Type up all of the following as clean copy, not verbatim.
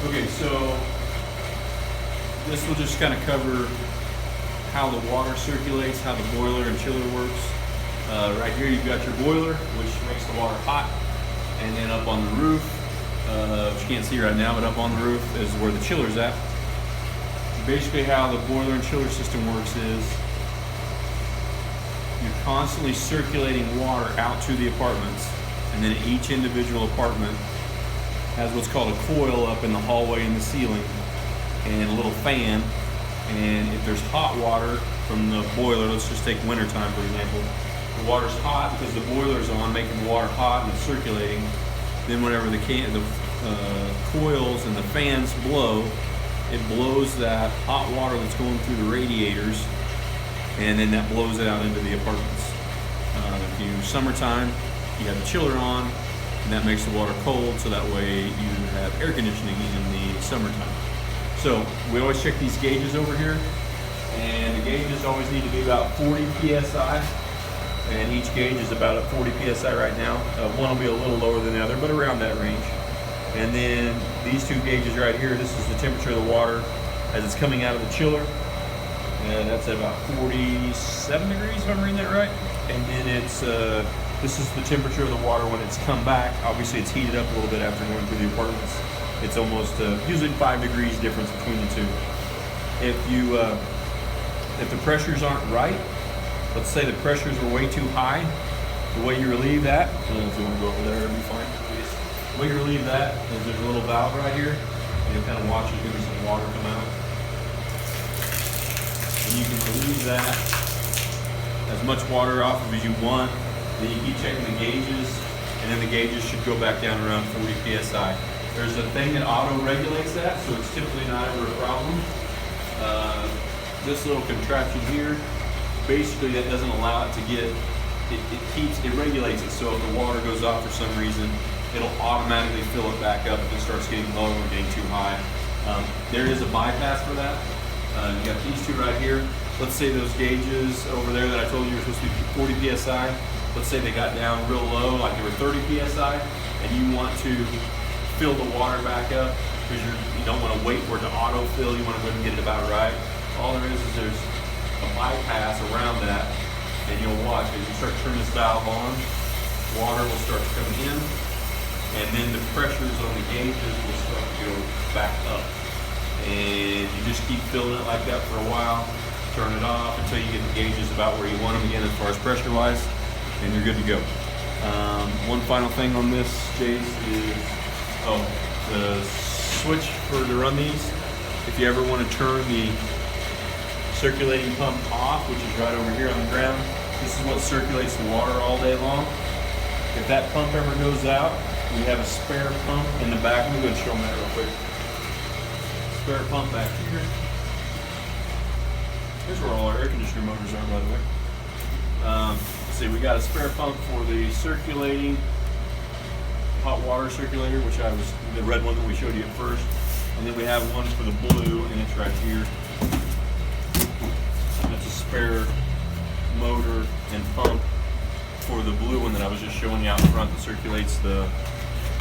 Okay, so this will just kind of cover how the water circulates, how the boiler and chiller works. Right here you've got your boiler, which makes the water hot, and then up on the roof, which you can't see right now, but up on the roof is where the chiller's at. Basically how the boiler and chiller system works is you're constantly circulating water out to the apartments, and then each individual apartment has what's called a coil up in the hallway and the ceiling, and a little fan. And if there's hot water from the boiler, let's just take winter time for example, the water's hot because the boiler's on, making the water hot and it's circulating. Then whenever the coils and the fans blow, it blows that hot water that's going through the radiators, and then that blows it out into the apartments. If you summertime, you have the chiller on, and that makes the water cold, so that way you have air conditioning in the summertime. So we always check these gauges over here, and the gauges always need to be about 40 psi, and each gauge is about at 40 psi right now. One will be a little lower than the other, but around that range. And then these two gauges right here, this is the temperature of the water as it's coming out of the chiller, and that's at about 47 degrees if I'm reading that right. And then it's this is the temperature of the water when it's come back. Obviously it's heated up a little bit after going through the apartments. It's almost usually 5 degrees difference between the two. If the pressures aren't right, let's say the pressures are way too high, the way you relieve that, I don't know if you want to go over there, it'll be fine. The way you relieve that is there's a little valve right here, and you'll kind of watch it, give me some water come out. And you can relieve that as much water off of as you want. Then you keep checking the gauges, and then the gauges should go back down around 40 psi. There's a thing that auto-regulates that, so it's typically not ever a problem. This little contraption here, basically that doesn't allow it to get, it regulates it, so if the water goes off for some reason, it'll automatically fill it back up if it starts getting low or getting too high. There is a bypass for that. You got these two right here. Let's say those gauges over there that I told you were supposed to be 40 psi, let's say they got down real low, like they were 30 psi, and you want to fill the water back up because you don't want to wait for it to auto-fill, you want to go ahead and get it about right. All there is there's a bypass around that, and you'll watch as you start to turn this valve on, water will start to come in, and then the pressures on the gauges will start to go back up. And you just keep filling it like that for a while, turn it off until you get the gauges about where you want them again as far as pressure-wise, and you're good to go. One final thing on this, Jace, is the switch to run these. If you ever want to turn the circulating pump off, which is right over here on the ground, this is what circulates the water all day long. If that pump ever goes out, we have a spare pump in the back. Let me go and show them that real quick. Spare pump back here. Here's where all our air conditioner motors are, by the way. Let's see, we got a spare pump for the circulating hot water circulator, which was the red one that we showed you at first. And then we have one for the blue, and it's right here. That's a spare motor and pump for the blue one that I was just showing you out in front that circulates the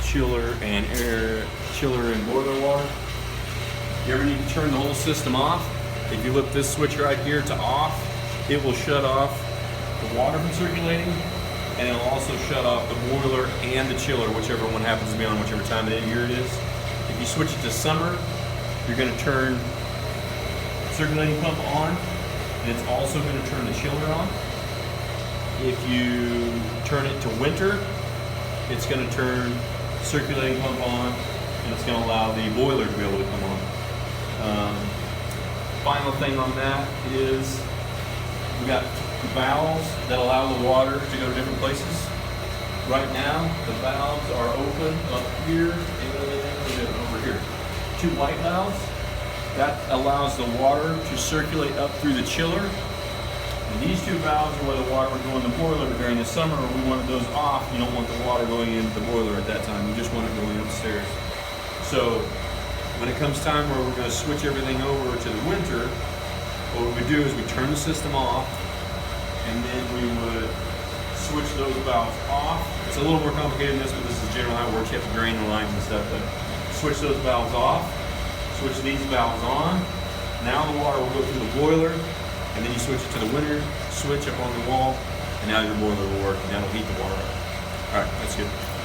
chiller and boiler water. You ever need to turn the whole system off? If you flip this switch right here to off, it will shut off the water from circulating, and it'll also shut off the boiler and the chiller, whichever one happens to be on, whichever time of the year it is. If you switch it to summer, you're going to turn the circulating pump on, and it's also going to turn the chiller on. If you turn it to winter, it's going to turn the circulating pump on, and it's going to allow the boiler to be able to come on. Final thing on that is we got valves that allow the water to go to different places. Right now, the valves are open up here and over here. 2 white valves. That allows the water to circulate up through the chiller. And these 2 valves are where the water would go in the boiler, but during the summer, we wanted those off. You don't want the water going into the boiler at that time. You just want it going upstairs. So when it comes time where we're going to switch everything over to the winter, what we would do is we turn the system off, and then we would switch those valves off. It's a little more complicated than this, but this is generally how it works. You have to drain the lines and stuff. But switch those valves off, switch these valves on. Now the water will go through the boiler, and then you switch it to the winter switch up on the wall, and now your boiler will work, and that'll heat the water up. All right, that's good.